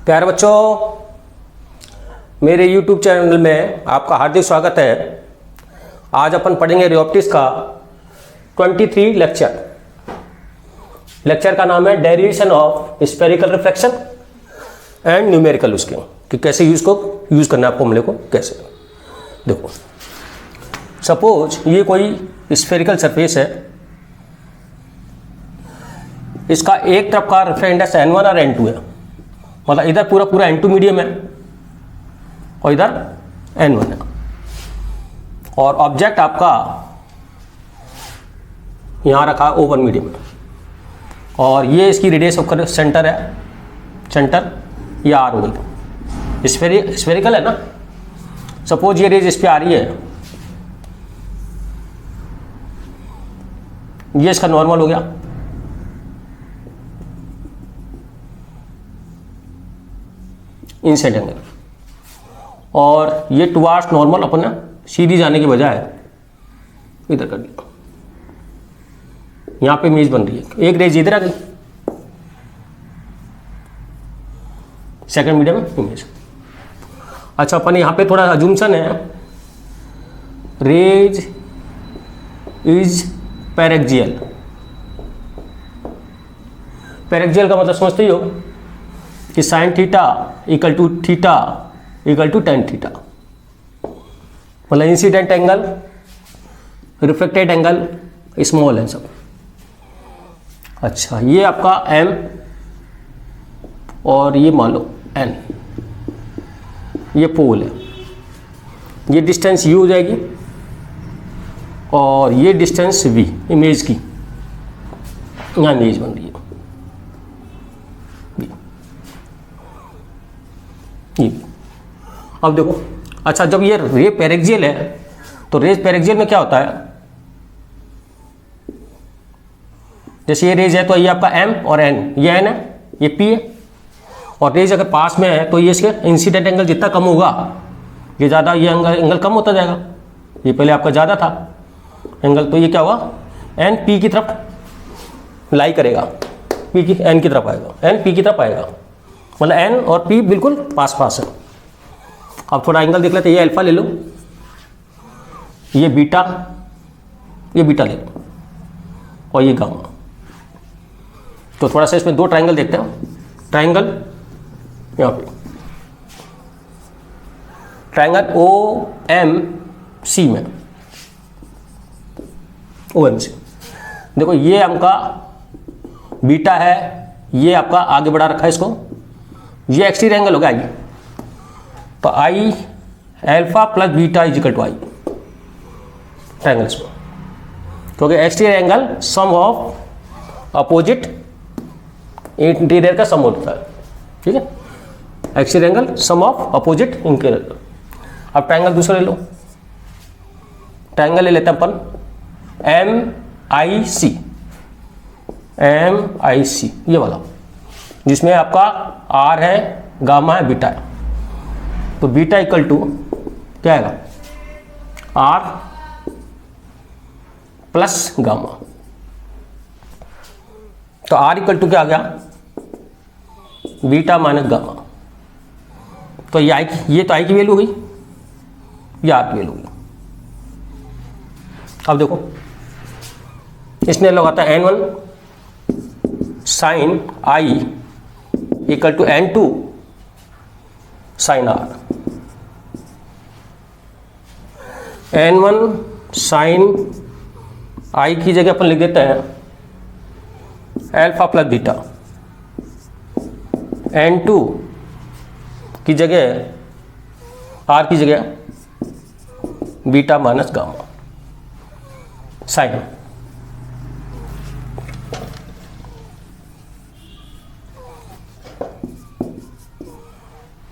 प्यारे बच्चों, मेरे YouTube चैनल में आपका हार्दिक स्वागत है। आज अपन पढ़ेंगे रे ऑप्टिक्स का 23 लेक्चर का नाम है derivation of spherical reflection and numerical, उसके कि कैसे यूज़ करना है फॉर्मूले को कैसे। देखो, सपोज ये कोई स्फेरिकल सरफेस है, इसका एक तरफ का रेफरेंस इंडेक्स n1 और n2 है, मतलब इधर पूरा n2 मीडियम है और इधर n1 है, और ऑब्जेक्ट आपका यहाँ रखा ओपन मीडियम में, और ये इसकी रेडियस ऑफ सेंटर है, सेंटर ये r हो गई। स्फेरिकल है ना। सपोज ये रेज इस पे आ रही है, ये इसका नॉर्मल हो गया, इनसाइड एंगल, और ये टुवार्ड्स नॉर्मल अपन ने सीधी जाने के बजाय इधर कर दिया। यहाँ पे इमेज बन रही है, एक रेज इधर आ गई, सेकंड मीडियम में इमेज। अच्छा, अपन यहाँ पे थोड़ा अजम्पशन है, रेज इज पैरेक्सियल। पैरेक्सियल का मतलब समझते ही हो कि sine theta equal to theta equal to tan theta, मतलब incident angle reflected angle small है सब। अच्छा, ये आपका m और ये मान लो n, ये पोल है, ये डिस्टेंस u हो जाएगी और ये डिस्टेंस v इमेज की, यहाँ इमेज बन रही है ये। अब देखो, अच्छा जब ये रे पैरेक्सियल है तो रेज पैरेक्सियल में क्या होता है, जैसे ये रेज है तो ये आपका m और n, ये n है, ये p है, और रेज अगर पास में है तो ये इसके इंसिडेंट एंगल जितना कम होगा ये ज़्यादा, ये एंगल कम होता जाएगा। ये पहले आपका ज़्यादा था एंगल, तो ये क्या हुआ, n p की तरफ लाई करेगा, p की n की तरफ आएगा, n p की तरफ आएगा, मतलब n और p बिल्कुल पास पास है। अब थोड़ा एंगल देख लेते हैं, ये अल्फा ले लो, ये बीटा ले लो, और ये गामा। तो थोड़ा सा इसमें दो ट्रायंगल देखते हैं। ट्रायंगल यहाँ पे, ट्रायंगल OMC में, OMC देखो, ये आपका बीटा है, ये आपका आगे बढ़ा रखा है इसको, ये एक्सटीरियर एंगल होगा ये, तो I alpha plus beta is equal to I triangle इसमें, क्योंकि exterior angle sum of opposite interior का सम होता है, ठीक है। Exterior angle sum of opposite interior. अब ट्रायंगल दूसरा ले लो, ट्रायंगल ले लेते हैं अपन MIC, ये वाला, जिसमें आपका R है, गामा है, बीटा है। तो बीटा इक्वल टू क्या आएगा, R प्लस गामा। तो R इक्वल टू क्या आ गया, बीटा माइनस गामा। तो ये ये तो I की वैल्यू हो गई, ये R की वैल्यू हो गई। अब देखो, इसने लगाता है n1 sine I equal to n2 sine R। n1 sine I की जगह अपन लिख देते हैं अल्फा प्लस बीटा, n2 की जगह, R की जगह beta minus gamma sine.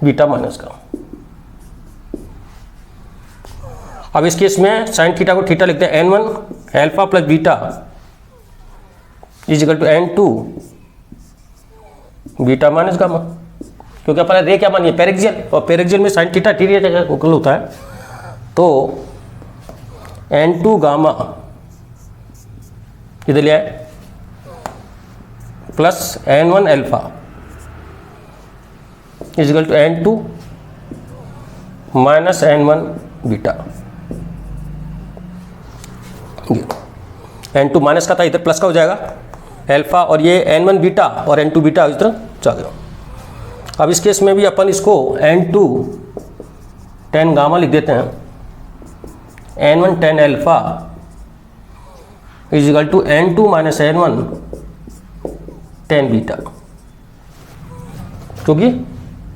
Beta minus का। अब इस केस में साइन थीटा को थीटा लिखते हैं n1 alpha plus beta is equal to n2 beta minus gamma, क्योंकि अपन रे क्या मानिए, पैरेक्सियल, और पैरेक्सियल में साइन थीटा थीटा इक्वल होता है, तो n2 गामा इधर लिया है plus n1 alpha is equal to N2 minus N1 beta. N2 minus का था, इधर प्लस का हो जाएगा अल्फा, और ये N1 बीटा और N2 बीटा इस तरह चल गया। अब इस केस में भी अपन इसको N2 10 गामा लिख देते हैं, N1 10 alpha is equal to N2 minus N1 10 beta, क्योंकि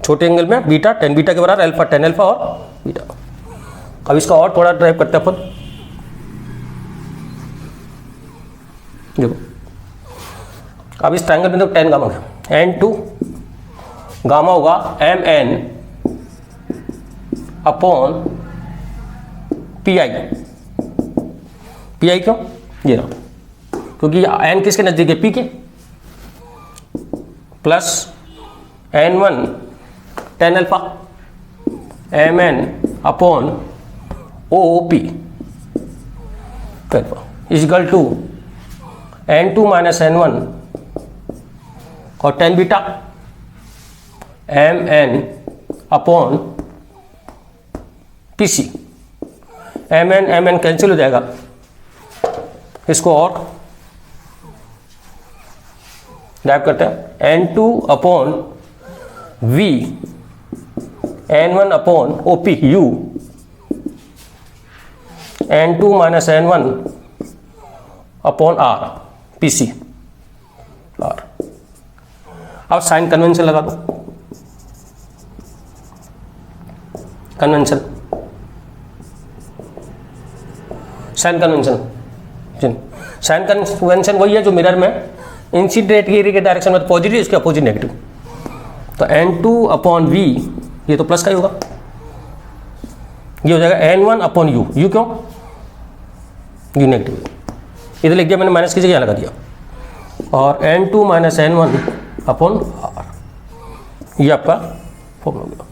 छोटे एंगल में बीटा 10 बीटा के बराबर अल्फा 10 अल्फा और बीटा। अब इसका और थोड़ा ड्राइव करते हैं अपन। देखो अब इस ट्रायंगल में तो 10 गामा है, N2 गामा होगा MN अपॉन PI। PI क्यों? ये रहा, क्योंकि N किसके नजदीक है? P के, plus N1 10 alpha MN upon OP is equal to N2 minus N1 और 10 beta MN upon PC। MN cancel हो जाएगा, इसको और डाइव करते हैं, N2 upon V N1 upon OP U N2 minus N1 upon R PC R। अब sign convention लगा दो, convention sign convention sign convention वही है जो मिरर में इंसिडेंट के डायरेक्शन में पॉजिटिव, इसके अपोजिट नेगेटिव। तो N2 अपॉन V ये तो प्लस का ही होगा, ये हो जाएगा N1 अपॉन U। U क्यों? U नेगेटिव, इधर लिख दिया मैंने, माइनस की जगह लगा दिया, और N2 minus N1 upon R, ये आपका फॉर्मूला हो गया।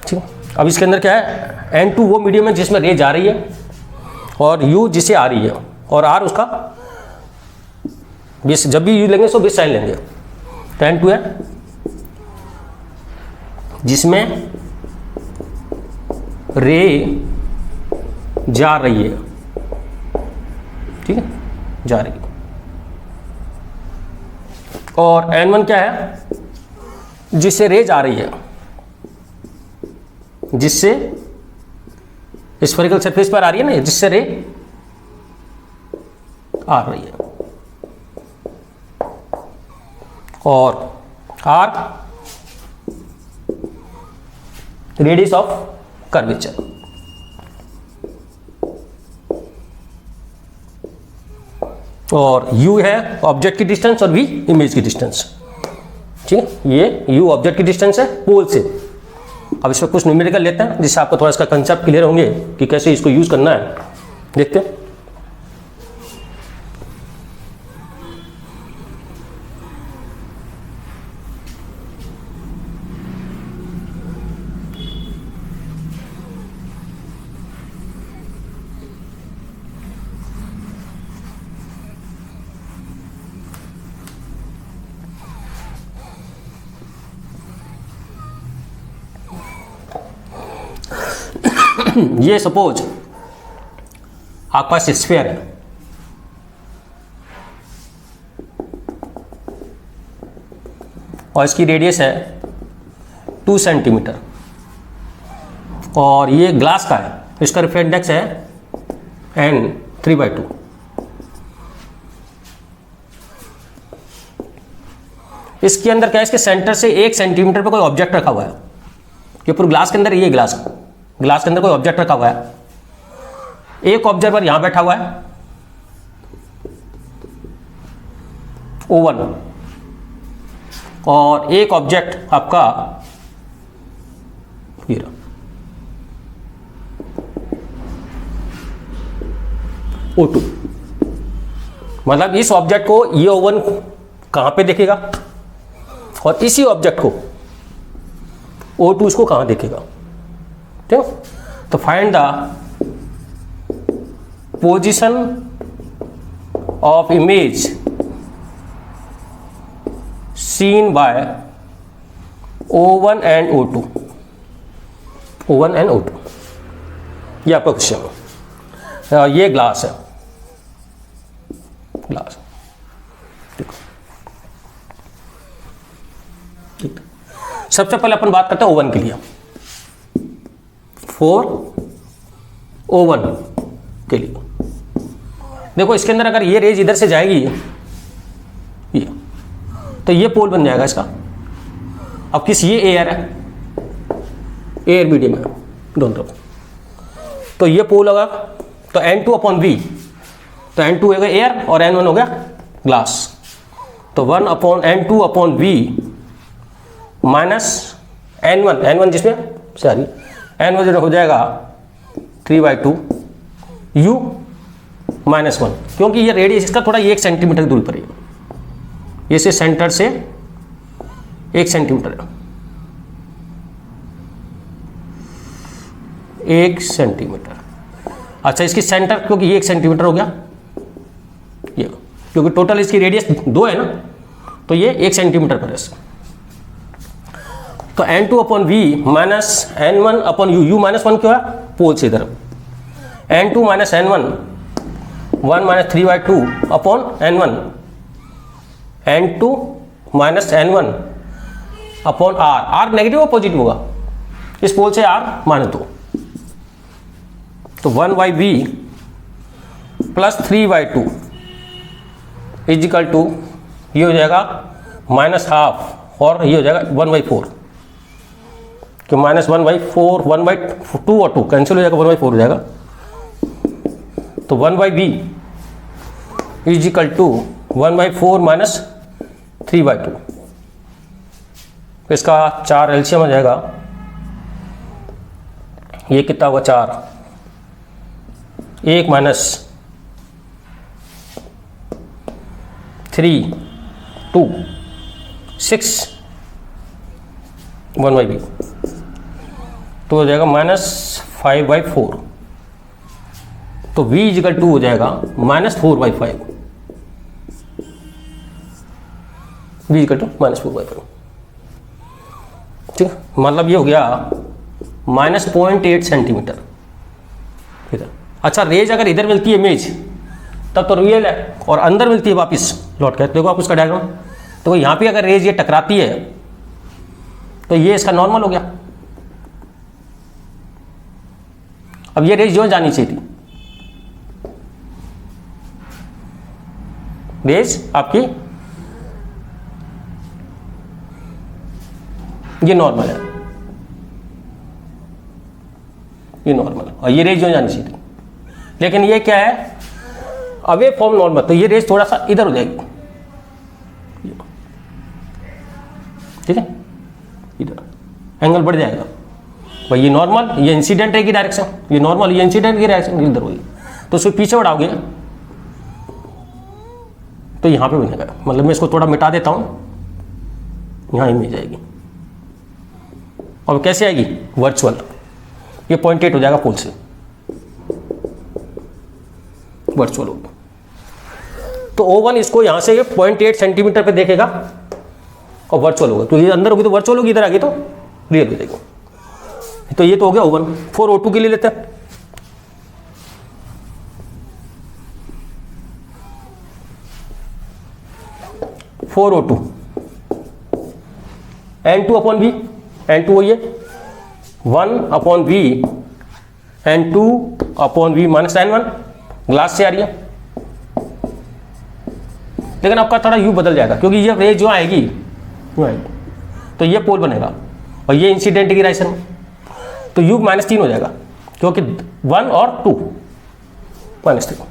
ठीक है, अब इसके अंदर क्या है? N2 वो मीडियम है जिसमें रे जा रही है, और U जिसे आ रही है, और R उसका बेस। जब भी U लेंगे तो बेस साइन लेंगे। तो N2 है जिसमें रे जा रही है, ठीक है, जा रही है, और N1 क्या है? जिससे रे जा रही है, जिससे स्फेरिकल सरफेस पर आ रही है ना, जिससे रे आ रही है, और R रेडियस ऑफ कर्वेचर। और U है ऑब्जेक्ट की डिस्टेंस और V इमेज की डिस्टेंस। ठीक है, ये U ऑब्जेक्ट की डिस्टेंस है पोल से। अब इसमें कुछ न्यूमेरिकल लेते हैं जिससे आपको थोड़ा इसका कंसेप्ट क्लियर होंगे कि कैसे इसको यूज करना है। देखते हैं। ये सपोज आपके पास स्फीयर है, और इसकी रेडियस है 2 सेंटीमीटर, और ये ग्लास का है, इसका रिफ्रैक्टिव इंडेक्स है N 3/2। इसके अंदर क्या है? इसके सेंटर से 1 सेंटीमीटर पे कोई ऑब्जेक्ट रखा हुआ है। ये पूरे ग्लास के अंदर, ये ग्लास के अंदर कोई ऑब्जेक्ट रखा हुआ है। एक ऑब्जर्वर यहां बैठा हुआ है O1, और एक ऑब्जेक्ट आपका ये रहा O2। मतलब इस ऑब्जेक्ट को ये O1 कहां पे देखेगा, और इसी ऑब्जेक्ट को O2 इसको कहां देखेगा। ठीक है, तो find the position of image seen by O1 and O2, O1 and O2, ये आपका क्वेश्चन है। ये ग्लास है, ग्लास, देखो ठीक। सबसे पहले अपन बात करते हैं O1 के लिए। 4 O1 के लिए देखो, इसके अंदर अगर ये रेज इधर से जाएगी ये, तो ये पोल बन जाएगा इसका। अब किस, ये एयर है, एयर मीडियम है दोनों तरफ, तो ये पोल होगा, तो N2/V, तो N2 हो गया एयर और N1 हो गया ग्लास, तो 1/N2/V माइनस N1 जिसमें सॉरी N1 जो हो जाएगा 3/2 U -1, क्योंकि ये रेडियस इसका थोड़ा 1 सेंटीमीटर दूरी पर है, ये से सेंटर से 1 सेंटीमीटर है, 1 सेंटीमीटर। अच्छा, इसकी सेंटर क्योंकि ये 1 सेंटीमीटर हो गया, ये क्योंकि टोटल इसकी रेडियस 2 है ना, तो ये 1 सेंटीमीटर पर है। तो N2/V माइनस N1/U, U -1 क्यों है, पोल से इधर, N2 - N1 1 - 3/2/N1, N2 - N1 R negative और पॉजिटिव होगा, इस पोल से R -2, तो 1/V प्लस 3/2 इजिकल टू, ये हो जाएगा -½ और ये हो जाएगा 1/4, कि -1/4, 1/2 और 2 कैंसिल हो जाएगा, 1/4 हो जाएगा, तो 1/V इजिकल टू 1/4 माइनस 3/2, इसका 4 एलसीएम हो जाएगा, ये कितना होगा 4, 1 माइनस 3 2 6 1/V, तो हो जाएगा -5/4, तो V इजिकल टू हो जाएगा -4/5, V इजिकल टू -4/5, ठीक है, मतलब ये हो गया -0.8 सेंटीमीटर इधर। अच्छा, रेज अगर इधर मिलती है इमेज तब तो रियल है, और अंदर मिलती है वापस लौट कर, देखो आप उसका डायग्राम, तो यहाँ पे अगर रेज ये टकराती है तो ये इसका नॉर्मल हो गया। अब ये रेज जो जानी चाहिए थी, रेज आपकी ये नॉर्मल है, ये नॉर्मल, और ये रेज जो जानी चाहिए थी, लेकिन ये क्या है, अवे फॉर्म नॉर्मल, तो ये रेज थोड़ा सा इधर हो जाएगी, ठीक है, इधर एंगल बढ़ जाएगा भाई, ये नॉर्मल, ये इंसिडेंट है की डायरेक्शन, ये नॉर्मल, ये इंसिडेंट की डायरेक्शन इधर होगी, तो उसको पीछे बढ़ाओगे तो यहाँ पे बनेगा, मतलब मैं इसको थोड़ा मिटा देता हूँ, यहाँ इमेज आएगी, और कैसे आएगी, वर्चुअल, ये 0.8 हो जाएगा पोल से, वर्चुअल होगा, तो O1 इसको यहाँ से ये 0.8 सेंटीमीटर पे देखेगा और वर्चुअल होगा, तो ये अंदर होगी तो वर्चुअल होगी, इधर आगे तो रियल हो जाएगी, तो ये तो हो गया O1। 4 O2 के लिए लेते हैं, O2 N2/V, N2 वही है 1/V N2/V minus N1, glass से आ रही है, लेकिन आपका थोड़ा यू बदल जाएगा, क्योंकि ये रेज जो आएगी तो ये पोल बनेगा, और ये इंसिडेंट की डायरेक्शन में, तो U -3 हो जाएगा, क्योंकि 1 और 2 -3,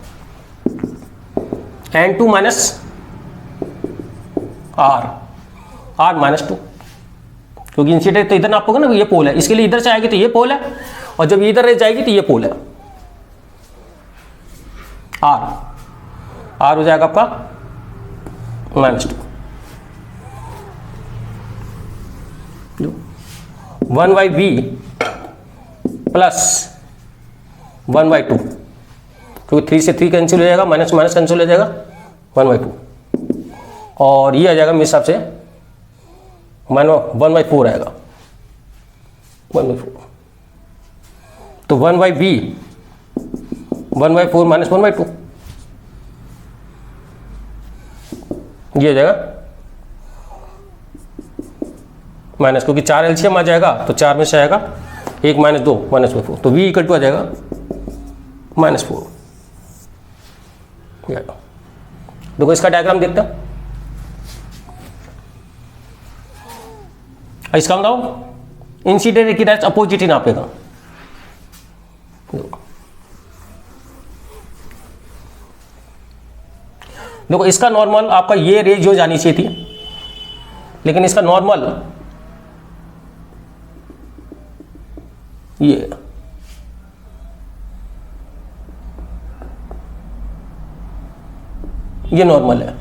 N2 माइनस R -2, क्योंकि इंसिडेंट तो इधर नापोगे ना, ये पोल है, इसके लिए इधर से आएगी तो ये पोल है, और जब इधर रेज जाएगी तो ये पोल है, R हो जाएगा आपका -2, 1/V प्लस 1/2, क्योंकि 3 से 3 कैंसिल हो जाएगा, माइनस माइनस कैंसिल हो जाएगा, 1/2, और ये आ जाएगा मेरे हिसाब से मानो 1/4 आएगा, 1/4। तो 1/v 1/4 माइनस 1/2 ये हो जाएगा माइनस, क्योंकि 4 एलसीएम आ जाएगा तो 4 में से आएगा 1 माइनस 2 -4, तो v इक्वल टू आ जाएगा -4। देखो इसका डायग्राम देखते हैं। इसका बताओ इंसिडेंट रे की डायरेक्शन अपोजिट ही नापेगा। देखो इसका नॉर्मल आपका ये रेशियो जानी चाहिए थी, लेकिन इसका नॉर्मल ये नॉर्मल है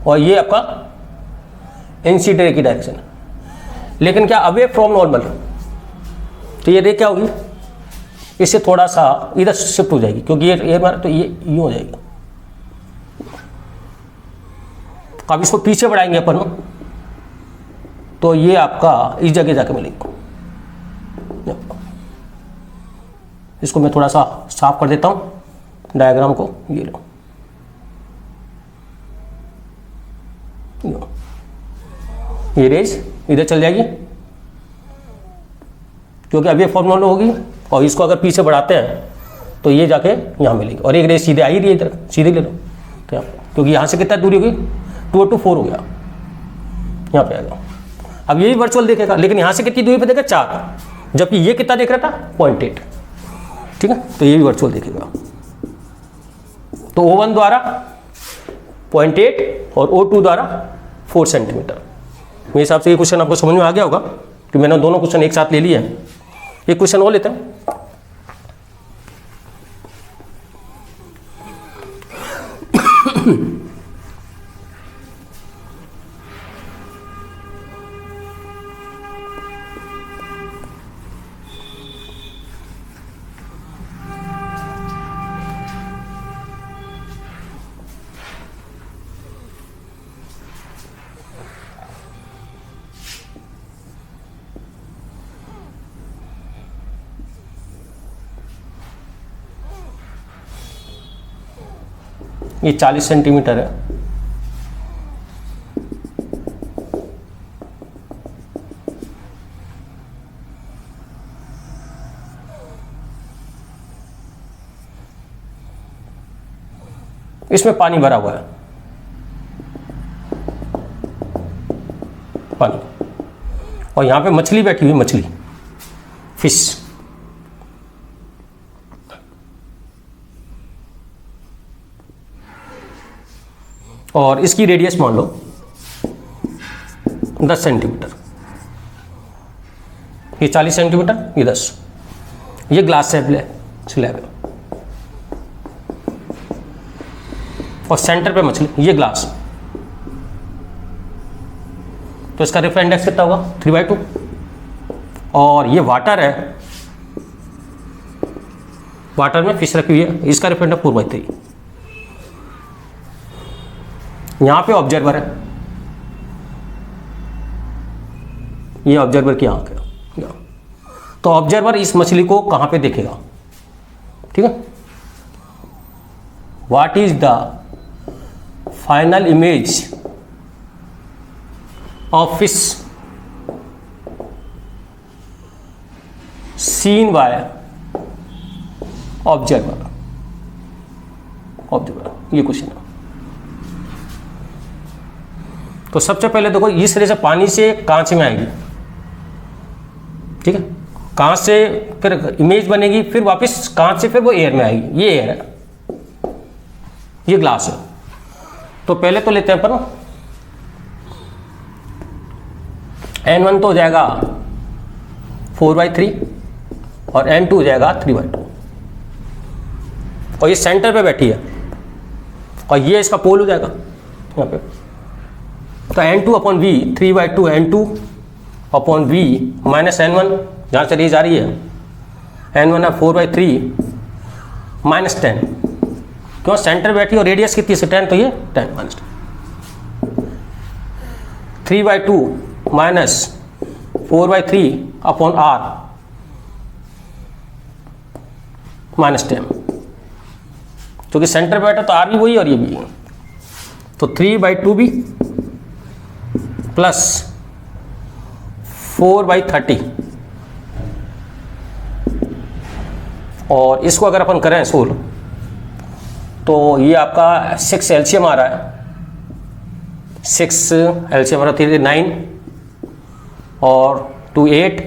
और ये आपका इंसिडेंट रे की डायरेक्शन है। लेकिन क्या अवे फ्रॉम नॉर्मल, तो ये रे क्या होगी, इससे थोड़ा सा इधर शिफ्ट हो जाएगी, क्योंकि ये मारा तो ये यूं हो जाएगी। अब इसको पीछे बढ़ाएंगे अपन, तो ये आपका इस जगह जाके मिलेगा। इसको मैं थोड़ा सा साफ कर देता हूं डायग्राम को। ये लो, ये रेज इधर चल जाएगी, क्योंकि अब ये फॉर्मूला होगी, और इसको अगर पीछे बढ़ाते हैं तो ये जाके यहाँ मिलेगी, और एक रेज सीधे आ ही रही है इधर, सीधे ले लो। तो यहाँ, क्योंकि यहाँ से कितना दूरी होगी, 2 to 4 हो गया, यहाँ पे आएगा। अब यही वर्चुअल देखेगा, लेकिन यहाँ से कितनी दूरी पे देखेगा, 4, जबकि ये कितना देख रहा था, 0.8। ठीक है, तो ये भी वर्चुअल देखेगा। तो O1 द्वारा 0.8 और O2 द्वारा 4 सेंटीमीटर। मेरे हिसाब से ये क्वेश्चन आपको समझ में आ गया होगा, कि मैंने दोनों क्वेश्चन एक साथ ले लिए हैं। एक क्वेश्चन और लेते हैं। ये 40 सेंटीमीटर है। इसमें पानी भरा हुआ है, पानी, और यहां पे मछली बैठी हुई, मछली, फिश। और इसकी रेडियस मान लो 10 सेंटीमीटर, ये 40 सेंटीमीटर, ये 10। ये ग्लास स्लैब है, और सेंटर पे मछली, ये ग्लास। तो इसका रेफरेंस इंडेक्स कितना होगा, 3/2। और ये वाटर है, वाटर में फिश रखी हुई है, इसका रेफरेंस इंडेक्स 4/3। यहां पे ऑब्जर्वर है, ये ऑब्जर्वर की आंख है। तो ऑब्जर्वर इस मछली को कहां पे देखेगा, ठीक है। What is the final image of fish seen by observer, ये क्वेश्चन है। तो सबसे पहले देखो, इस तरह से पानी से कांच में आएगी, ठीक है, कांच से फिर इमेज बनेगी, फिर वापस कांच से फिर वो एयर में आएगी। ये एयर है, ये ग्लास है। तो पहले तो लेते हैं पर N1 तो हो जाएगा 4/3 और N2 हो जाएगा 3/2, और ये सेंटर पे बैठी है, और ये इसका पोल हो जाएगा यहाँ पे। तो N2/V 3/2 N2/V माइनस N1, जहाँ से रेज आ रही है, N1 है 4/3 माइनस 10, क्यों, सेंटर बैठी और रेडियस कितनी है 10, तो ये 10 minus 10, 3/2 minus 4/3 upon R minus 10, क्योंकि सेंटर पे बैठा तो आर भी वही और ये भी, तो 3/2b प्लस 4/30, और इसको अगर अपन करें सोल्व तो ये आपका 6 एलसीएम आ रहा है, 6 एलसीएम आ रहा है 9 और 2 8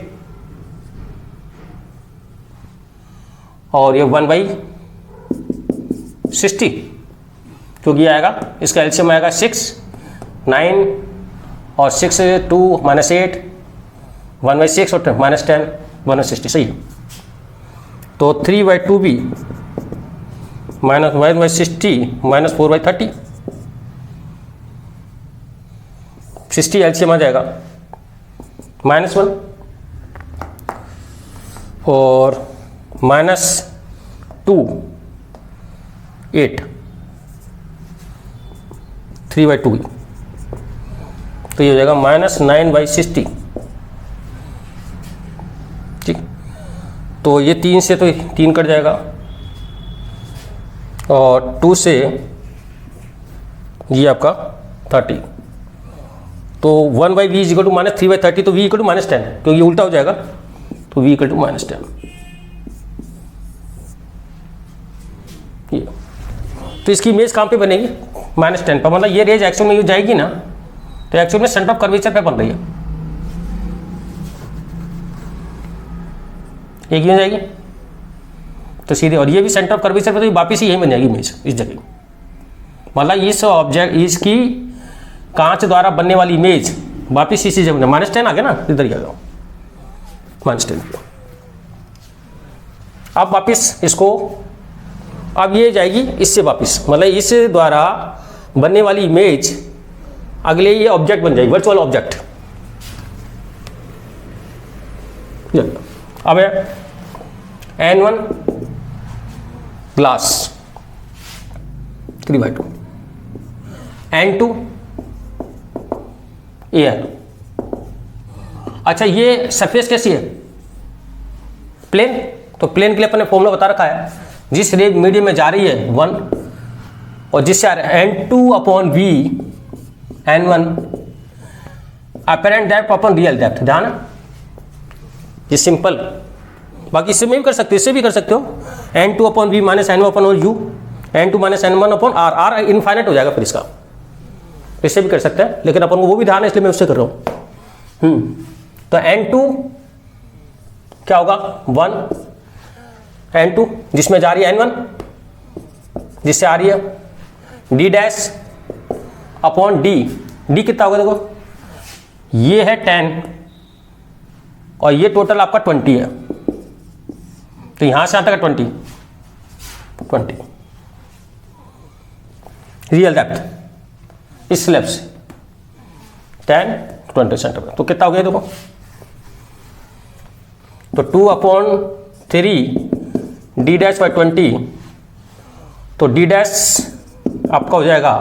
और ये 1/60, क्योंकि ये आएगा, इसका एलसीएम आएगा 6 9 और 6 2 -8 1/6 और -10 1/60, सही है। तो 3/2b माइनस 1/60 माइनस 4/30, 60 एलसीएम आ जाएगा -1 और -2 8 3/2, तो ये हो जाएगा -9/60, ठीक। तो ये 3 से तो 3 कट जाएगा और 2 से ये आपका 30, तो 1/v इज इक्वल टू -3/30, तो v इक्वल टू -10, क्योंकि ये उल्टा हो जाएगा, तो v इक्वल टू -10। ये तो इसकी इमेज कहाँ पे बनेगी? -10 पर, मतलब ये रेज एक्चुअल में जाएगी ना, तो एक्चुअल में सेंटर ऑफ कर्वेचर पे बन रही है, एक ही जाएगी तो सीधे, और ये भी सेंटर ऑफ कर्वेचर पे, तो वापिस ही यही बन जाएगी इमेज इस जगह। मतलब इस ऑब्जेक्ट, इसकी कांच द्वारा बनने वाली इमेज वापिस इसी जगह, -10 आ गया ना, इधर ही आ गया -10। अब वापिस इसको, अब ये जाएगी इससे वापिस, मतलब इस द्वारा बनने वाली इमेज अगले ये ऑब्जेक्ट बन जाएगी, वर्चुअल ऑब्जेक्ट। अब N1 ग्लास 3/2, N2 एयर। अच्छा, ये सरफेस कैसी है? प्लेन। तो प्लेन के लिए अपने फॉर्मूला बता रखा है, जिस रेज मीडियम में जा रही है 1 और जिससे आ रहा है N2/V N1 apparent depth upon real depth, ध्यान है, ये सिंपल। बाकी इससे में भी कर सकते हो, इससे भी कर सकते हो, N2/V minus N1/U N2 minus N1/R, R infinite हो जाएगा फिर इसका, इससे भी कर सकते हैं, लेकिन अपन को वो भी ध्यान है इसलिए मैं उससे कर रहा हूँ। तो N2 क्या होगा? 1 N2 जिसमें जा रही है N1, जिससे आ रही है D'/D, D कितना होगा? देखो ये है 10 और ये टोटल आपका 20 है, तो यहां से आता है 20 रियल डेप्थ इस स्लैब से 10 20 सेंटीमीटर, तो कितना हो गया देखो, तो 2/3 D'/20, तो D' आपका हो जाएगा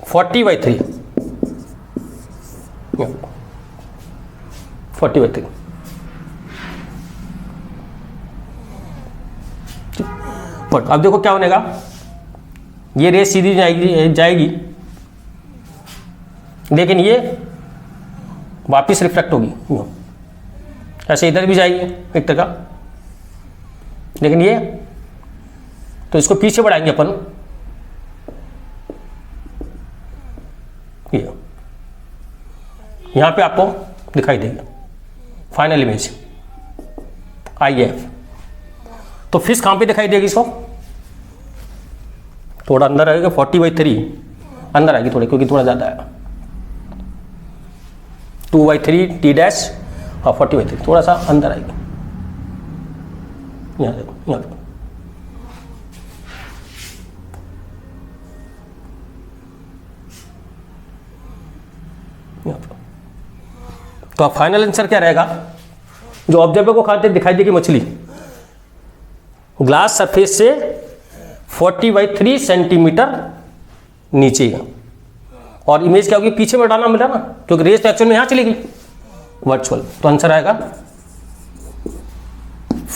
40/3 40/3। बट अब देखो क्या बनेगा, ये रेस सीधी जाएगी लेकिन ये वापिस रिफ्लेक्ट होगी, ऐसे इधर भी जाएगी एक तरह, लेकिन ये, तो इसको पीछे बढ़ाएंगे अपन, ये यहां पे आपको दिखाई देगी फाइनल इमेज IF। तो फिश कहां पे दिखाई देगी इसको? थोड़ा अंदर आएगा, 40/3 अंदर आएगी थोड़ी, क्योंकि थोड़ा ज़्यादा है, 2/3 D' और 40/3 थोड़ा सा अंदर आएगी। यहाँ देखो, यहाँ देखो, यहाँ देखो। तो अब फाइनल आंसर क्या रहेगा? जो ऑब्जेक्ट को खाते दिखाई देगी मछली, ग्लास सरफेस से 40/3 सेंटीमीटर नीचे है, और इमेज क्या होगी, पीछे में डालना मिला ना, क्योंकि रेज तो एक्चुअल में यहाँ चलेगी वर्चुअल। तो आंसर आएगा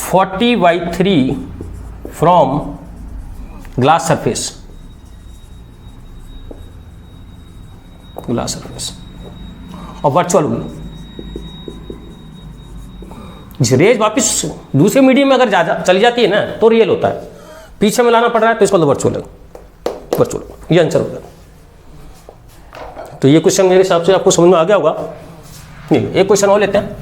40/3 from glass surface, glass surface और वर्चुअल होगी। रेज वापस दूसरे मीडियम में अगर चली जाती है ना तो रियल होता है, पीछे में लाना पड़ रहा है तो इसको वर्चुअल है, वर्चुअल, ये आंसर होगा। तो ये क्वेश्चन मेरे हिसाब से आपको समझ में आ गया होगा। नहीं, एक क्वेश्चन और लेते हैं,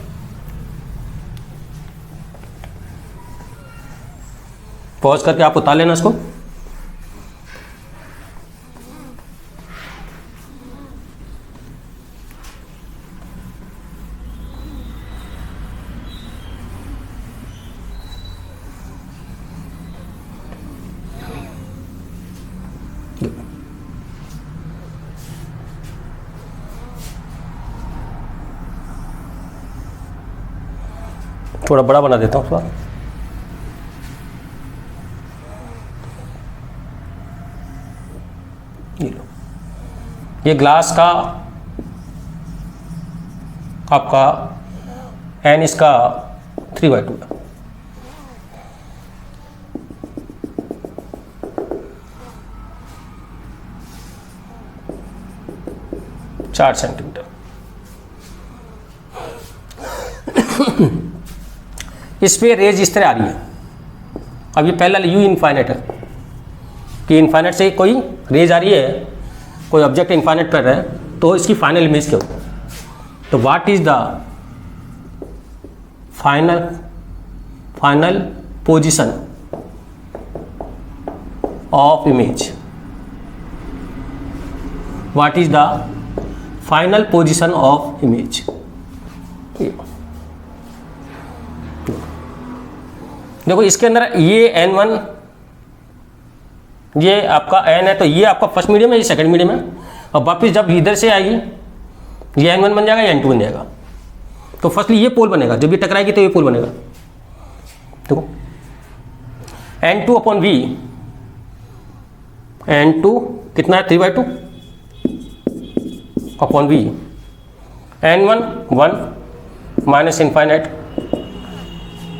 पॉज करके आप उतार लेना इसको। थोड़ा बड़ा बना देता हूँ थोड़ा। ये लो, ये ग्लास का आपका n इसका 3/2 है। चार सेंटीमीटर। इस पे रेज इस तरह आ रही है। अब ये पहला u इनफाइनाइट है कि इनफाइनाइट से कोई रेज आ रही है, कोई ऑब्जेक्ट इनफाइनाइट पर है, तो इसकी फाइनल इमेज क्या होगी। तो what is the final position of image, what is the final position of image. देखो इसके अंदर ये n1, ये आपका n है, तो ये आपका फर्स्ट मीडियम है, ये सेकंड मीडियम है। और वापस जब इधर से आएगी ये n1 बन जाएगा, ये n2 बन जाएगा। तो फर्स्टली ये पोल बनेगा, जब ये टकराएगी तो ये पोल बनेगा। देखो n2/v, n2 कितना है 3/2 upon v, n1 1 minus infinite,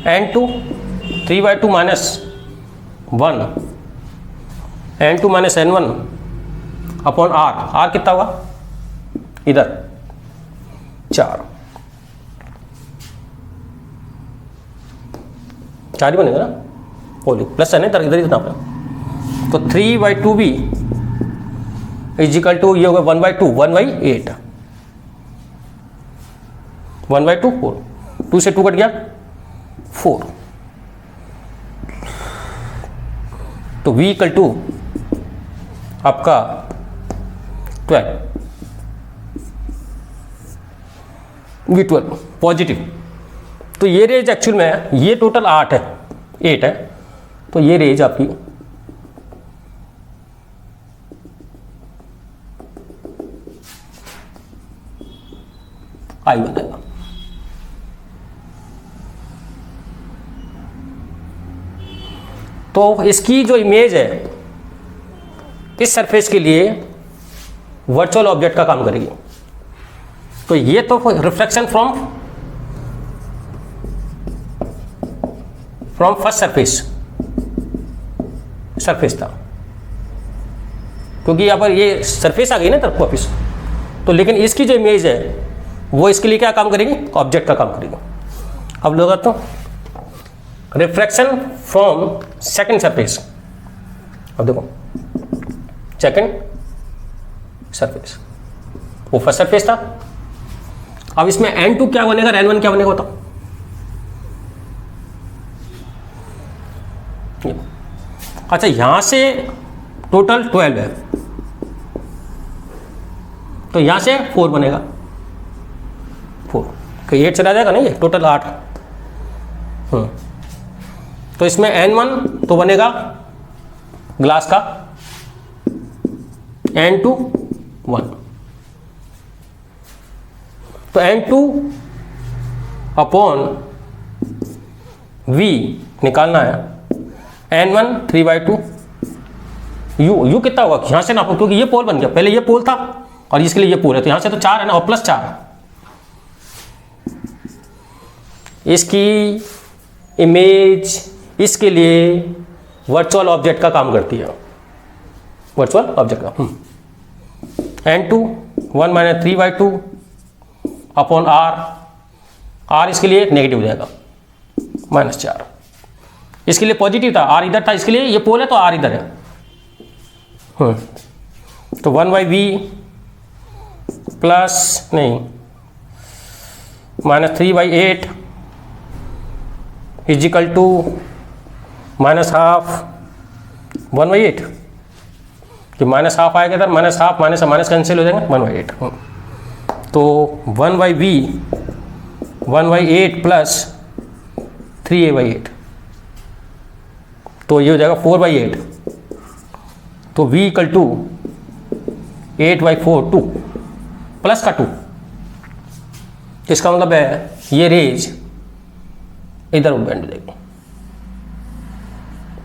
n2 3/2 minus 1, n2 minus n1 upon r कितना होगा इधर 4 ही बनेगा ना, होली प्लस है ना इधर इतना पे। तो 3/2v इजिकल टू ये होगा 1/2, 1/8, 1/2 4, 2 से 2 कट गया 4। तो v इक्वल टू आपका 12, V12 पॉजिटिव। तो ये रेज एक्चुअल में ये टोटल 8 है, तो ये रेज आपकी आई बनेगा। तो इसकी जो इमेज है इस सरफेस के लिए वर्चुअल ऑब्जेक्ट का काम करेगी। तो ये तो रिफ्लेक्शन फ्रॉम फर्स्ट सरफेस था, क्योंकि यहाँ पर ये सरफेस आ गई ना तरफ वापिस। तो लेकिन इसकी जो इमेज है वो इसके लिए क्या काम करेगी, ऑब्जेक्ट का काम करेगी। अब लोग तो रिफ्रैक्शन फ्रॉम सेकंड सरफेस, अब देखो सेकंड सरफेस, वो फर्स्ट सरफेस था। अब इसमें n2 क्या बनेगा, n1 क्या बनेगा बताओ। अच्छा यहां से टोटल 12 है, तो यहां से 4 बनेगा, 4 8 चला जाएगा ना, ये टोटल 8। तो इसमें n1 तो बनेगा ग्लास का, n2 1, तो n2 अपॉन v निकालना है, n1 3/2, u कितना होगा यहां से नापो, क्योंकि ये पोल बन गया, पहले ये पोल था और इसके लिए ये पोल है, तो यहाँ से तो 4 है ना, और प्लस 4 इसकी इमेज इसके लिए वर्चुअल ऑब्जेक्ट का काम करती है, वर्चुअल ऑब्जेक्ट का। n2 1 माइनस 3/2 अपॉन r इसके लिए नेगेटिव हो जाएगा -4। इसके लिए पॉजिटिव था, r इधर था, इसके लिए ये पोल है तो r इधर है। तो 1/v प्लस नहीं -3/8 इजिकल टू -½ 1/8। जो -½ आएगा इधर, -½ माइनस माइनस कैंसिल हो जाएंगे, 1/8। तो 1/v 1/8 प्लस 3a/8, तो ये हो जाएगा 4/8। तो v इक्वल टू 8/4 2 प्लस का 2। इसका मतलब है ये रेज इधर बेंड देगी,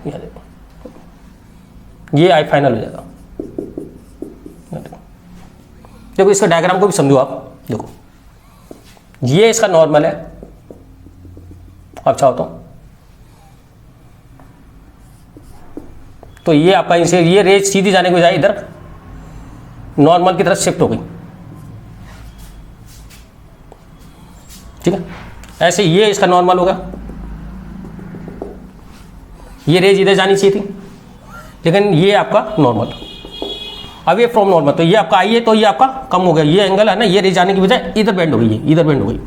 यहाँ देखो, ये आई फाइनल हो जाएगा। देखो इसका डायग्राम को भी समझो आप, देखो ये इसका नॉर्मल है, आप चाहो तो ये आपका इनसे ये रेज सीधी जाने के बजाय इधर नॉर्मल की तरफ शिफ्ट हो गई, ठीक है। ऐसे ये इसका नॉर्मल होगा, ये रेज इधर जानी चाहिए थी, लेकिन ये आपका नॉर्मल, अब ये फ्रॉम नॉर्मल, तो ये आपका आई है, तो ये आपका कम हो गया, ये एंगल है ना, ये रेज जाने की बजाय इधर बेंड हो गई, है इधर बेंड हो गई,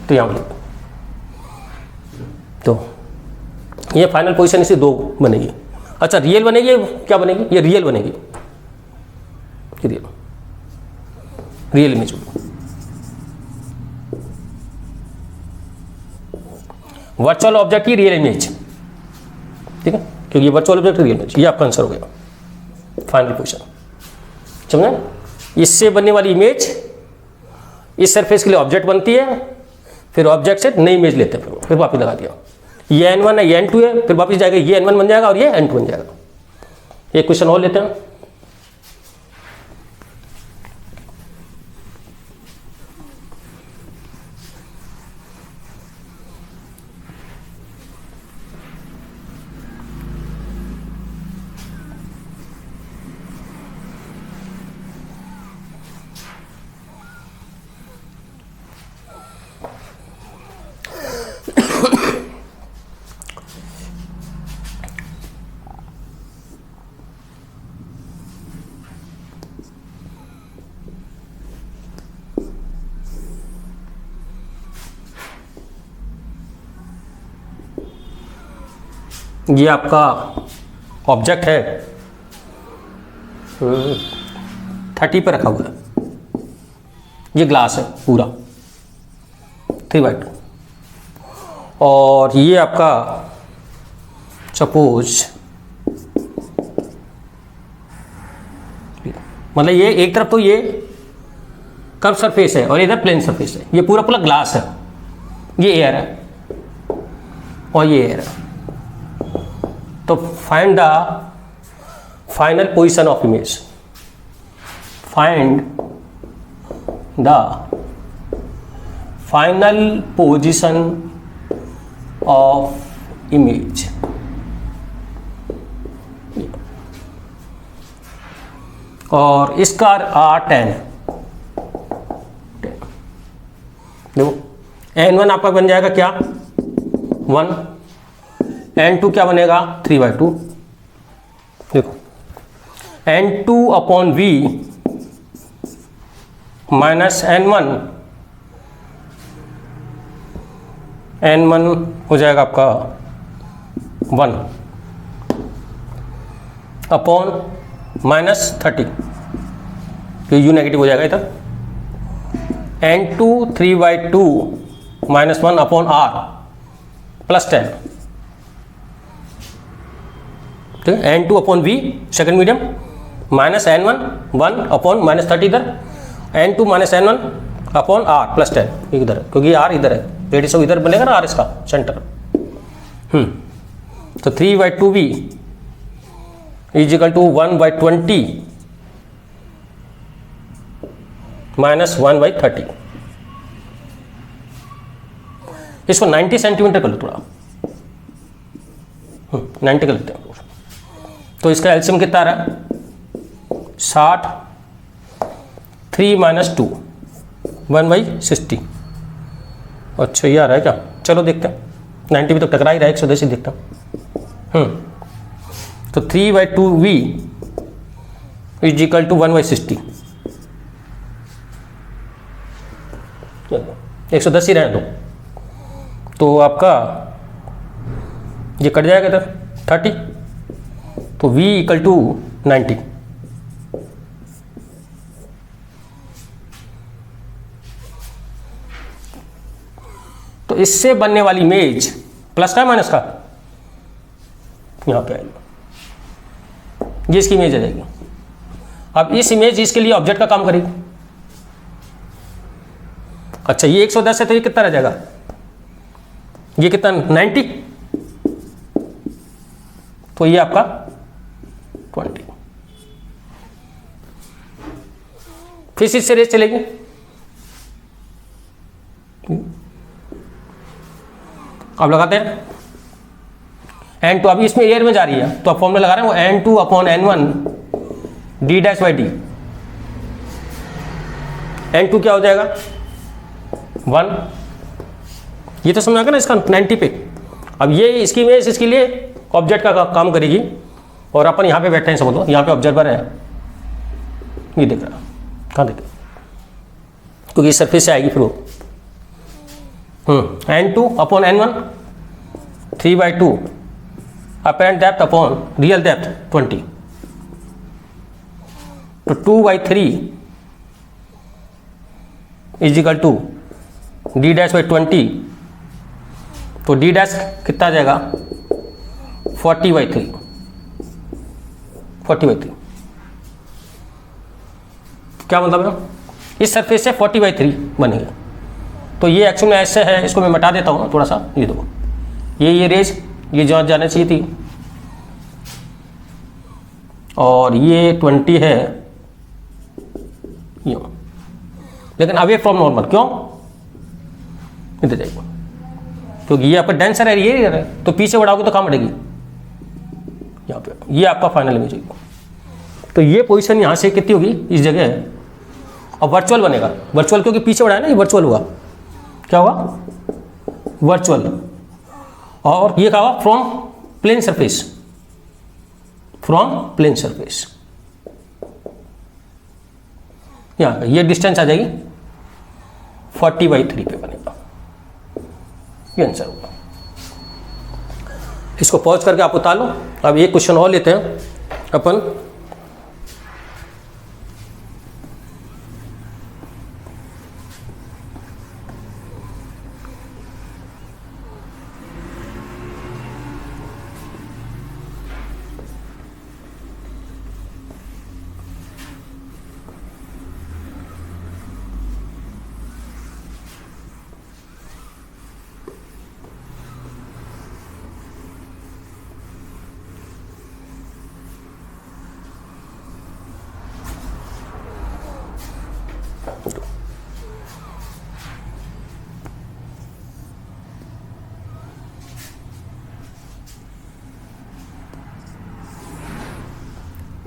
तो यहाँ पर तो ये फाइनल पोजीशन इसे 2 बनेगी। अच्छा रियल बनेगी, क्या बनेगी, ये रियल बनेगी, रियल इमेज वर्चुअल ऑब्जेक्ट की रियल इमेज, ठीक है, क्योंकि ये वर्चुअल ऑब्जेक्ट रियल इमेज, ये आपका आंसर हो गया फाइनल पोजीशन। समझे, इससे बनने वाली इमेज इस सरफेस के लिए ऑब्जेक्ट बनती है, फिर ऑब्जेक्ट से नई इमेज लेते हैं, फिर वापस लगा दिया, ये n1 है, ये n2 है, फिर वापस जाएगा, ये n1 बन जाएगा और ये n2 बन जाएगा। एक क्वेश्चन और लेते हैं। ये आपका ऑब्जेक्ट है 30 पे रखा हुआ है, ये ग्लास है पूरा 3/2, और ये आपका सपोज मतलब ये एक तरफ तो ये कर्व सरफेस है और इधर प्लेन सरफेस है, ये पूरा पूरा ग्लास है, ये एयर है और ये एयर है। तो find the final position of image, find the final position of image. और इसका R10 है, देखो n1 आपका बन जाएगा क्या 1, n2 क्या बनेगा 3/2। देखो n2 upon v minus n1 हो जाएगा आपका 1 अपॉन -30, तो u नेगेटिव हो जाएगा इधर, n2 3/2 -1 अपॉन r प्लस 10, ठीक है, n2 upon v second medium minus n1 1 upon -30 इधर, n2 minus n1 upon r plus 10 इधर, क्योंकि r इधर है, रेडियस ऑफ इधर बनेगा ना r इसका सेंटर। तो 3/2v इज इक्वल टू 1/20 -1/30। इसको 90 सेंटीमीटर कर लो थोड़ा, 90 कर लेते हैं। तो इसका एलसीएम कितना आ रहा है? 60, 3 - 2, 1/60। अच्छा ये आ रहा है क्या? चलो देखते हैं, 90 भी तो टकरा ही रहा है, 110 ही देखता हूँ। तो 3/2v = 1/60। 110 ही रहने दो, तो आपका ये कट जाएगा इधर 30, तो v = 90। तो इससे बनने वाली इमेज प्लस का माइनस का यहां पे आएगी, ये इसकी इमेज आ जाएगी। अब इस इमेज इसके लिए ऑब्जेक्ट का काम करेगी। अच्छा ये 110 है तो ये कितना रह जाएगा? ये कितना 90, तो ये आपका 20। फिर इससे रेस चलेगी, अब लगाते हैं n2। अभी इसमें एयर में जा रही है तो अब फॉर्मूला लगा रहे हैं वो n2/n1 d'/d। n2 क्या हो जाएगा? 1। ये तो समझा ना इसका 90 पे। अब ये इसकी इमेज इसके लिए ऑब्जेक्ट का काम करेगी, और अपन यहाँ पे बैठे हैं समझ लो, यहाँ पे ऑब्जर्वर है, ये देख रहा, कहाँ देख रहा, क्योंकि सरफेस से आएगी फिर वो। n2/n1 3/2 apparent depth upon real depth 20, तो 2/3 = d'/20, तो d' कितना आ जाएगा? 40/3। 40/3 क्या मतलब है? इस सरफेस से 40/3 बनेगा। तो ये एक्चुअल में ऐसे है, इसको मैं मिटा देता हूँ थोड़ा सा, ये देखो, ये रेज ये जहाँ जाना चाहिए थी, और ये 20 है यूँ, लेकिन अवे फ्रॉम नॉर्मल। क्यों? इधर जाइए, क्योंकि ये आपका डेंसर है, ये है, तो पीछे बढ़ाओगे तो कहाँ बढ़ेगी? यहाँ पे। ये आपका फाइनल इमेज होगी। तो ये पोजीशन यहाँ से कितनी होगी? इस जगह है। अब वर्चुअल बनेगा, वर्चुअल क्योंकि पीछे बढ़ाया ना, ये वर्चुअल हुआ। क्या हुआ? वर्चुअल। और ये क्या हुआ? From plane surface, from plane surface. यहाँ ये डिस्टेंस आ जाएगी 40/3 पे बनेगा, ये आंसर होगा। इसको पॉज करके आप उतार लो। अब एक क्वेश्चन और लेते हैं अपन।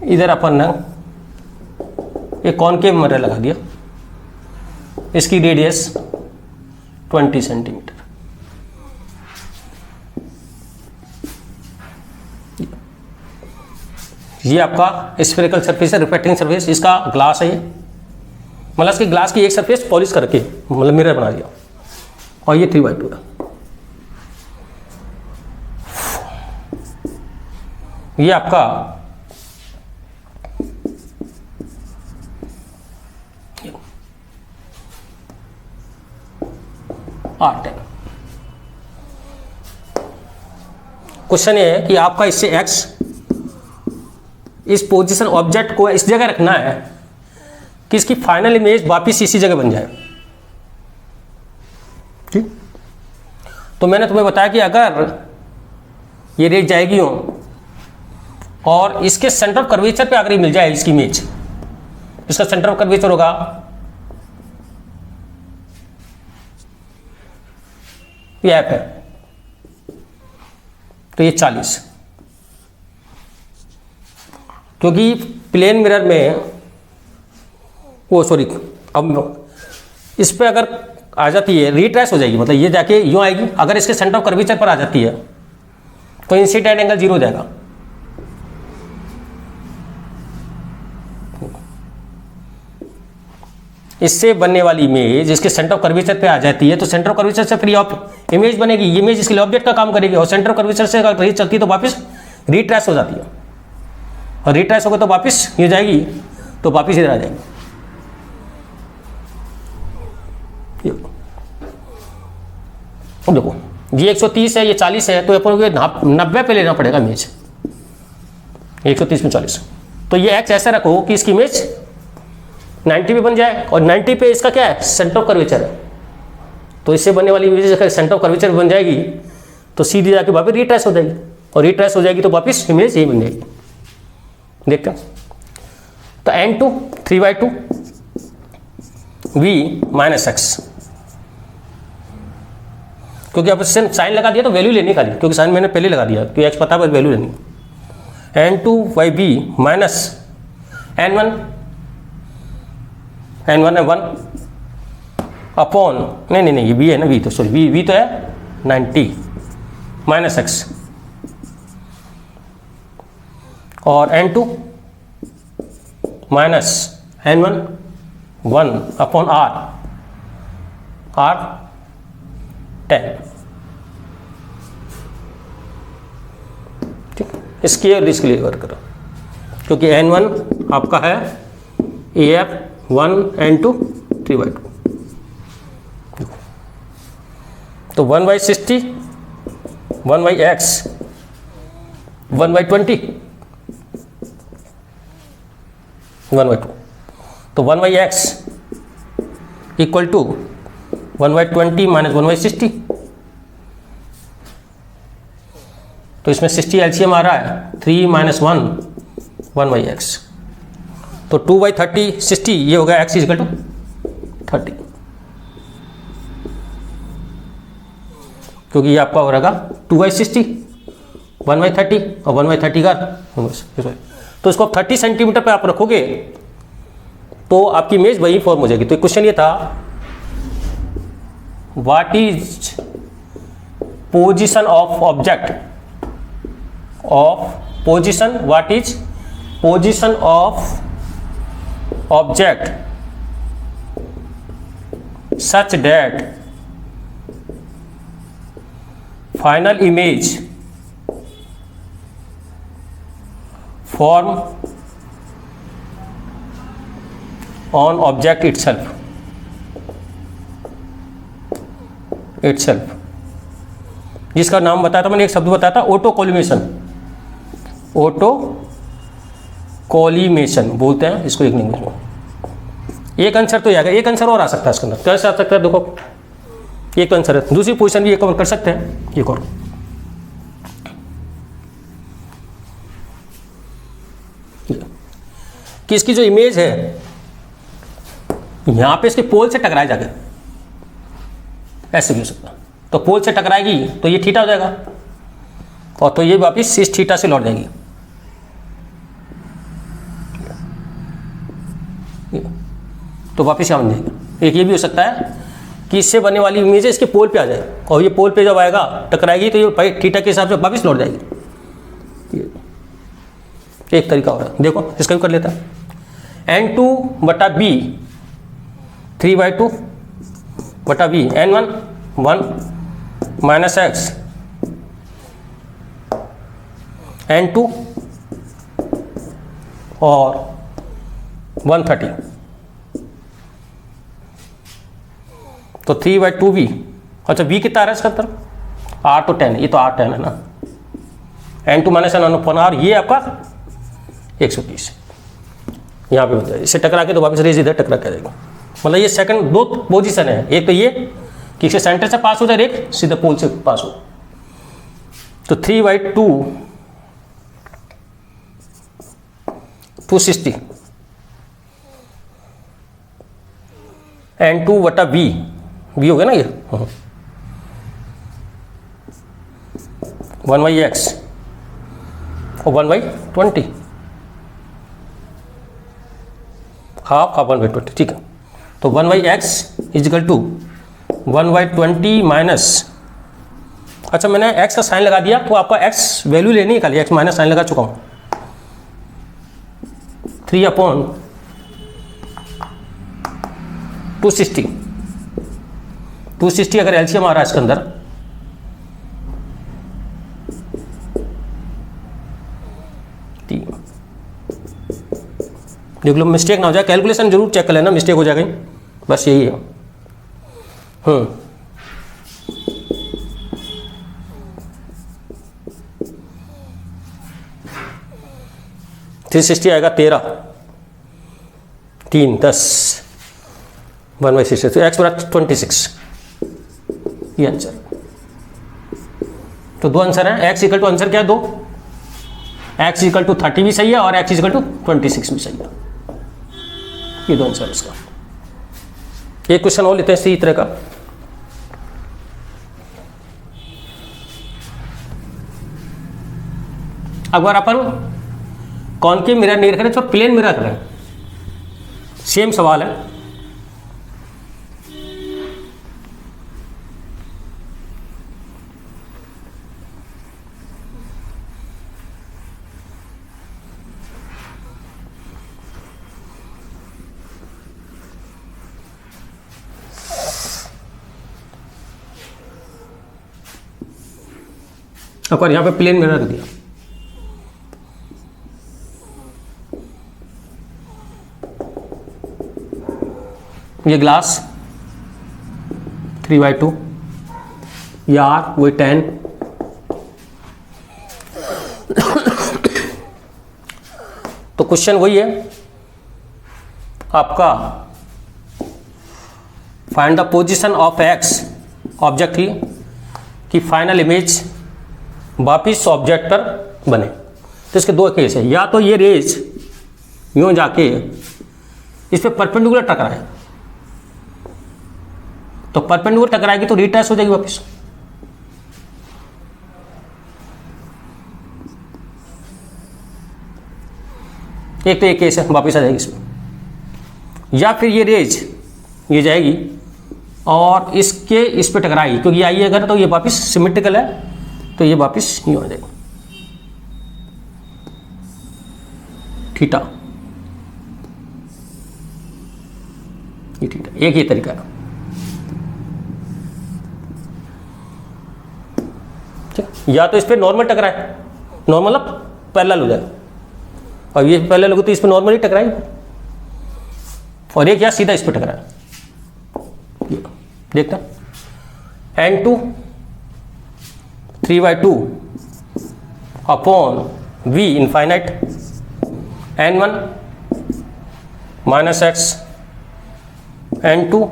इधर अपन ने एक कॉनकेव मिरर लगा दिया, इसकी रेडियस 20 सेंटीमीटर। ये आपका स्फेरिकल सरफेस है, रिफ्लेक्टिंग सरफेस, इसका ग्लास है ये, मतलब इसकी ग्लास की एक सरफेस पॉलिश करके मतलब मिरर बना दिया, और ये 3/2 है। ये आपका R10। क्वेश्चन ये है कि आपका इससे x इस पोजीशन ऑब्जेक्ट को इस जगह रखना है कि इसकी फाइनल इमेज वापिस इसी जगह बन जाए। ठीक, तो मैंने तुम्हें बताया कि अगर ये रेट जाएगी हो और इसके सेंटर ऑफ कर्वेचर पे अगर ये मिल जाए इसकी इमेज, इसका सेंटर ऑफ कर्वेचर होगा ये एफ है, तो ये 40, क्योंकि प्लेन मिरर में वो सॉरी अब इस पे अगर आ जाती है रिट्रेस हो जाएगी, मतलब ये जाके यूँ आएगी, अगर इसके सेंटर ऑफ कर्वेचर पर आ जाती है तो इंसिडेंट एंगल 0 हो जाएगा। इससे बनने वाली इमेज इसके सेंटर ऑफ कर्वेचर पे आ जाती है तो सेंटर ऑफ कर्वेचर से फिर इमेज बनेगी, ये इमेज इसके लिए ऑब्जेक्ट का काम करेगी, और सेंटर ऑफ कर्वेचर से अगर रही चलती है तो वापस रिट्रेस हो जाती है, और रिट्रेस होकर तो वापस ये जाएगी तो वापस इधर आ जाएगी। देखो ये 130 है, ये 40 है, तो अपन को 90 पे लेना पड़ेगा इमेज, 130 में 40, तो ये एक्स ऐसा रखो कि इसकी इमेज 90 पे बन जाए, और 90 पे इसका क्या है, सेंटर ऑफ कर्वेचर है, तो इससे बनने वाली इमेज अगर सेंटर ऑफ कर्वेचर बन जाएगी तो सीधी जाके वापस रिट्रेस हो जाएगी, और रिट्रेस हो जाएगी तो वापस इमेज यही बन जाएगी। देखते हैं, तो n2 3/2 v माइनस एक्स, क्योंकि अब साइन लगा दिया तो वैल्यू लेनी खाली, क्योंकि साइन मैंने पहले लगा दिया क्योंकि एक्स पता है, वैल्यू लेनी। n2/b माइनस n1 है 1 अपॉन नहीं ये b है ना, v तो सॉरी v तो है 90 माइनस एक्स, और n2 minus n1 1 upon r 10, ठीक, इसकी और इसके लिए वर्क करो, क्योंकि n1 आपका है AF 1 n2 3/2, तो 1/60 1/x 1/20 1/2, तो 1/x इक्वल टू 1/20 माइनस 1/60, तो इसमें 60 एलसीएम आ रहा है, 3 माइनस 1 1/x, तो 2/30 60, ये हो गया x इक्वल टू 30, क्योंकि ये आपका हो रहेगा 2/60 1/30 और 1/30 का, तो इसको 30 सेंटीमीटर पे आप रखोगे तो आपकी इमेज वही फॉर्म हो जाएगी। तो क्वेश्चन ये था, what is position of object what is position of object such that final image form on object itself जिसका नाम बताया था मैंने, एक शब्द बताया था ऑटो कॉलिमेशन बोलते हैं इसको एक इंग्लिश में। एक आंसर तो ये आ गया, एक आंसर और आ सकता है इसके अंदर, कैसे आ सकता है देखो, एक तो आंसर है, दूसरी पोजीशन भी एक और कर सकते हैं, एक और कि इसकी जो इमेज है यहां पे इसके पोल से टकराए जाके, ऐसे भी हो सकता, तो पोल से टकराएगी तो ये थीटा हो जाएगा, और तो ये वापिस इस थीटा से लौट जाएगी, तो वापिस यहाँ बन जाएगी। एक ये भी हो सकता है कि इससे बनने वाली इमेज इसके पोल पे आ जाए, और ये पोल पे जब आएगा टकराएगी तो ये थीटा के हिसाब से वापिस लौट जाएगी। एक तरीका हो रहा है, देखो इसका भी कर लेता है। n2/b 3/2 बटा b, n1 1 minus x, n2 और 130, तो 3/2b, अच्छा b कितना आ रहा है इसका तरफ, r तो 10, ये तो r 10 है ना, n2 माइनस n1/r, ये आपका 130 यहाँ पे बन जाएगा, इससे टकरा के तो वापस रेज इधर टकरा के आ जाएगा। मतलब ये सेकंड दो पोजीशन है, एक तो ये कि इसके सेंटर से पास हो जाए, एक सीधा पोल से पास हो, तो 3/2 260 n2/b, b हो गया ना ये, 1/x और 1/20, हाफ 1/20, ठीक है। तो 1/x is equal to 1/20 minus, अच्छा मैंने x का साइन लगा दिया, तो आपका x वैल्यू लेनी है खाली, x माइनस साइन लगा चुका हूँ, 3/260, 260 अगर एलसीएम आ रहा है इसके अंदर, देख लो मिस्टेक ना हो जाए, कैलकुलेशन जरूर चेक कर लेना, मिस्टेक हो जाएगी, बस यही है। 360 आएगा 13, 3 10 1/60, तो x बराबर 26, ये आंसर। तो दो आंसर हैं, x इक्वल टू आंसर क्या है 2, x इक्वल टू 30 भी सही है और x इक्वल टू 26 भी सही है, ये दो आंसर इसका। एक क्वेश्चन और लेते हैं इसी तरह का। अगर अपन कॉनकेव मिरर नहीं रख रहे तो प्लेन मिरर रख रहे हैं, सेम सवाल है। और यहां पे प्लेन मिरर रख दिया, ये ग्लास 3/2 या वही 10, तो क्वेश्चन वही है आपका, find the position of X, object ही कि फाइनल इमेज वापिस ऑब्जेक्ट पर बने। तो इसके दो केस है, या तो ये रेज यूं जाके इस पे परपेंडिकुलर टकराए, तो परपेंडिकुलर टकराएगी तो रिट्रेस हो जाएगी वापस, एक तो एक केस है वापस आ जाएगी इसमें, या फिर ये रेज ये जाएगी और इसके इस पे टकराएगी, क्योंकि ये आई अगर तो ये वापस सिमेट्रिकल है, तो ये वापस यूं आ जाएगी, थीटा, ये थीटा, एक ही तरीका है। या तो इस पे नॉर्मल टकराए, नॉर्मल अब पैरेलल हो जाए, और ये पैरेलल होगी तो इस पे नॉर्मल ही टकराएगी, और एक या सीधा इस पे टकराए, देखते हैं। n2 3/2 upon v infinite, n1 minus x, n2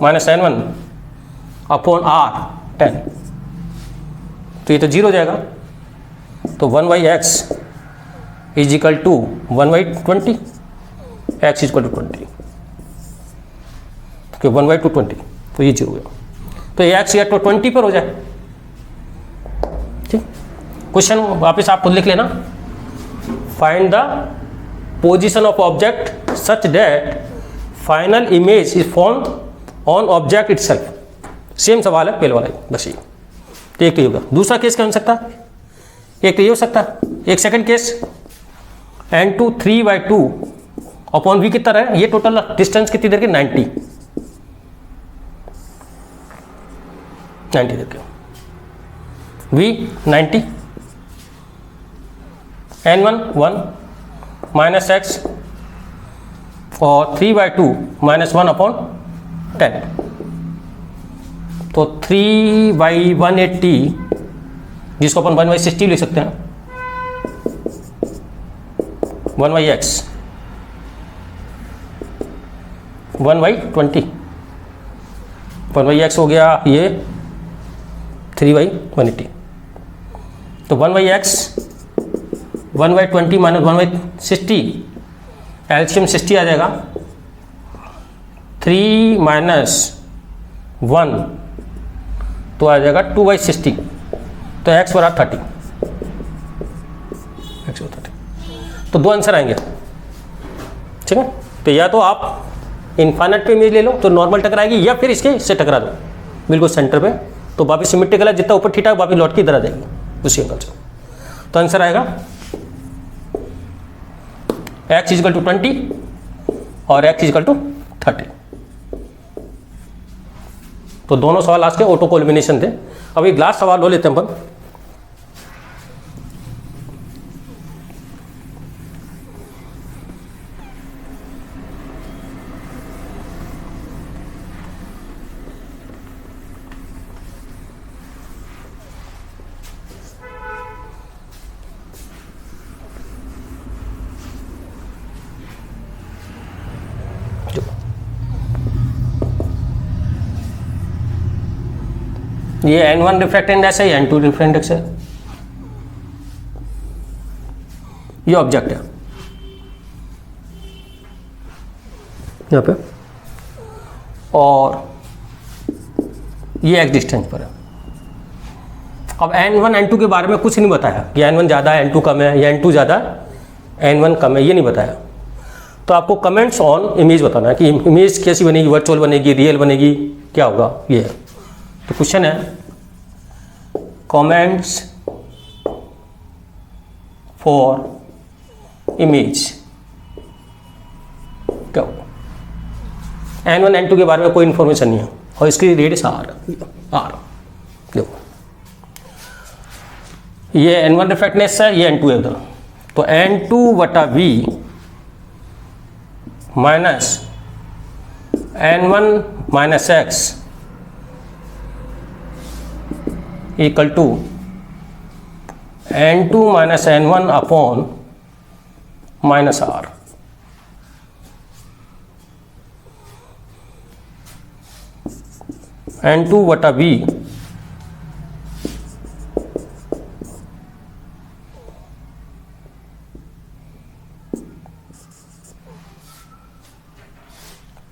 minus n1 upon r 10, तो ये तो 0 हो जाएगा, तो 1/x is equal to 1/20, x is equal to 20, क्योंकि 1/20, तो ये 0 हो गया, तो ये x या तो 20 पर हो जाए, ठीक। क्वेश्चन वापस आप खुद लिख लेना, find the position of object such that final image is form on object itself, same सवाल है पहले वाला ही, बस ये। तो एक तो ये होगा, दूसरा केस क्या हो सकता है, एक तो ये हो सकता है, एक second case n2 3/2 upon v कितना है, ये टोटल डिस्टेंस कितनी देर की 90 देर के, v 90, n1 1 माइनस एक्स और 3/2 माइनस 1 अपॉन 10, तो 3/180 जिसको अपन 1/60 लिख सकते हैं, 1/x 1/20, 1/x हो गया ये 3/180, तो 1/x 1/20 माइनस 1/60, एलसीएम 60 आ जाएगा, 3 माइनस 1 तो आ जाएगा 2/60, तो x बराबर 30, x बराबर 30। तो दो आंसर आएंगे, ठीक है। तो या तो आप इनफाइनाइट पे इमेज ले लो तो नॉर्मल टकराएगी, या फिर इसके से टकरा दो बिल्कुल सेंटर पे, तो वापिस सिमेट्रिकल है, जितना ऊपर थीटा है वापिस लौट के इधर आ जाएगी उसी एंगल से। तो आंसर आएगा x इजिकल टू 20 और x इजिकल टू 30। तो दोनों सवाल आज के ऑटो कोलिमिनेशन थे। अब एक लास्ट सवाल लो लेते हैं अपन। ये N1 रिफ्रैक्ट इंडेक्स है, ये N2 रिफ्रैक्ट इंडेक्स है, ये ऑब्जेक्ट है यहाँ पे, और ये x डिस्टेंस पर है। अब N1 N2 के बारे में कुछ नहीं बताया कि N1 ज़्यादा है N2 कम है, या N2 ज़्यादा N1 कम है, ये नहीं बताया। तो आपको कमेंट्स ऑन इमेज बताना है कि इमेज कैसी बनेगी, वर्चुअल बनेगी, रियल बनेगी, क्या होगा ये है। तो क्वेश्चन है कमेंट्स फॉर इमेज क्या होगा। N1 N2 के बारे में कोई इंफॉर्मेशन नहीं है और इसकी रेडियस R देखो, ये N1 रिफ्रैक्टनेस है, ये N2 है उधर। तो N2/V minus N1 minus X equal to N2 minus N1 upon minus R। N2/V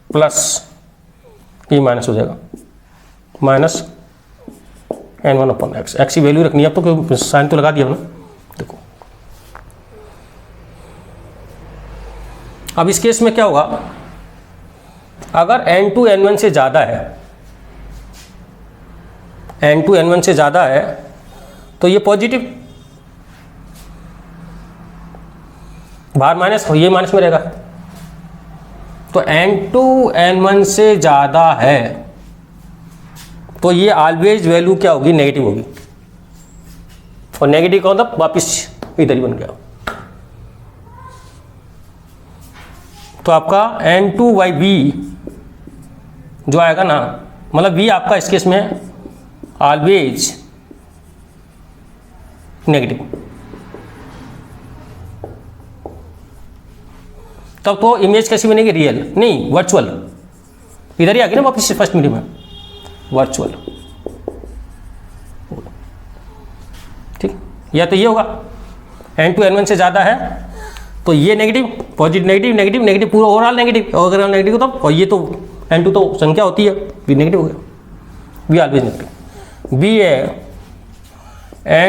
plus ये माइनस हो जाएगा, minus N1 upon x. X की वैल्यू रखनी है अब तो, साइन तो लगा दिया ना। देखो अब इस केस में क्या होगा, अगर N2 N1 से ज़्यादा है, N2 N1 से ज़्यादा है तो ये पॉजिटिव, बाहर माइनस, ये माइनस में रहेगा। तो N2 N1 से ज़्यादा है तो ये ऑलवेज वैल्यू क्या होगी, नेगेटिव होगी। और नेगेटिव का मतलब वापिस इधर ही बन गया। तो आपका N2/V जो आएगा ना, मतलब V आपका इस केस में ऑलवेज नेगेटिव। तब तो इमेज कैसी बनेगी, रियल नहीं वर्चुअल। इधर ही आ गई ना वापिस फर्स्ट मीडियम में, वर्चुअल। ठीक, या तो ये होगा N2 N1 से ज़्यादा है तो ये negative, positive negative negative negative, पूरा ओवरऑल नेगेटिव। ओवरऑल नेगेटिव तब, और ये तो N2 तो संख्या होती है, भी नेगेटिव हो गया, भी ऑलवेज नेगेटिव। बी है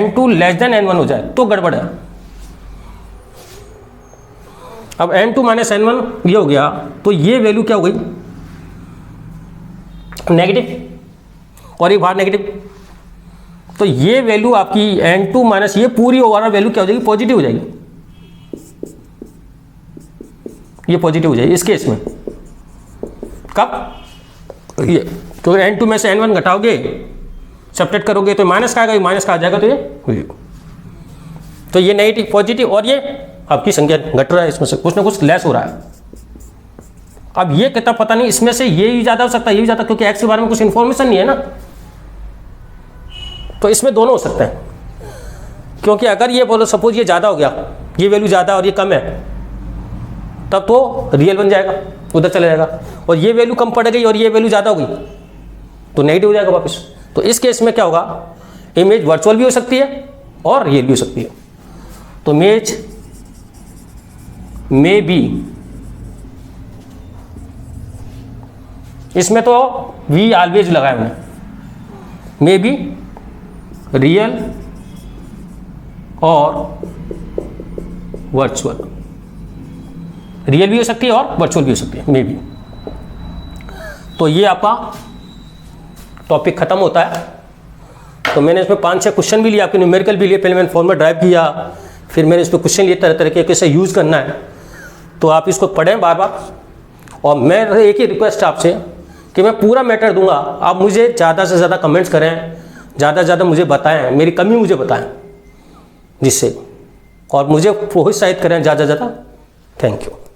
N2 लेस देन N1 हो जाए तो गड़बड़ है। अब N2 माइनस N1 ये हो गया तो ये वैल्यू क्या हो गई, नेगेटिव, और ये बाहर नेगेटिव। तो ये वैल्यू आपकी N2 माइनस ये पूरी ओवरऑल वैल्यू क्या हो जाएगी, पॉजिटिव हो जाएगी। ये पॉजिटिव हो जाएगी इस केस में। कब, ये क्योंकि N2 में से N1 घटाओगे, सब्ट्रैक्ट करोगे तो माइनस का आएगा, माइनस का आ जाएगा तो ये नेगेटिव पॉजिटिव, और ये आपकी संख्या घट रहा है, इसमें से कुछ ना कुछ लेस हो रहा है। अब ये कितना पता नहीं, इसमें से ये भी ज़्यादा हो सकता है, ये भी ज़्यादा, क्योंकि एक्स के बारे में कुछ इन्फॉर्मेशन नहीं है ना। तो इसमें दोनों हो सकते हैं, क्योंकि अगर ये बोलो सपोज ये ज़्यादा हो गया, ये वैल्यू ज़्यादा और ये कम है, तब तो रियल बन जाएगा, उधर चला जाएगा। और ये वैल्यू कम पड़ गई और ये वैल्यू ज़्यादा हो गई तो नेगेटिव हो जाएगा वापस। तो इस केस में क्या होगा, इमेज वर्चुअल भी हो सकती है और रियल भी हो सकती है। तो इमेज मे बी, इसमें तो वी ऑलवेज लगाया हमने, मे बी रियल और वर्चुअल। रियल भी हो सकती है और वर्चुअल भी हो सकती है, मे बी। तो ये आपका टॉपिक खत्म होता है। तो मैंने इसमें 5-6 क्वेश्चन भी लिए, आपके न्यूमेरिकल भी लिए। पहले मैंने फॉर्मूला ड्राइव किया, फिर मैंने इस पर क्वेश्चन लिए तरह तरह के, कैसे यूज़ करना है। तो आप इसको पढ़ें बार बार। और मैं एक ही रिक्वेस्ट आपसे कि मैं पूरा मैटर दूंगा, आप मुझे ज़्यादा से ज़्यादा कमेंट्स करें, ज़्यादा से ज़्यादा मुझे बताएं, मेरी कमी मुझे बताएं, जिससे और मुझे प्रोत्साहित करें ज़्यादा से ज़्यादा। Thank you.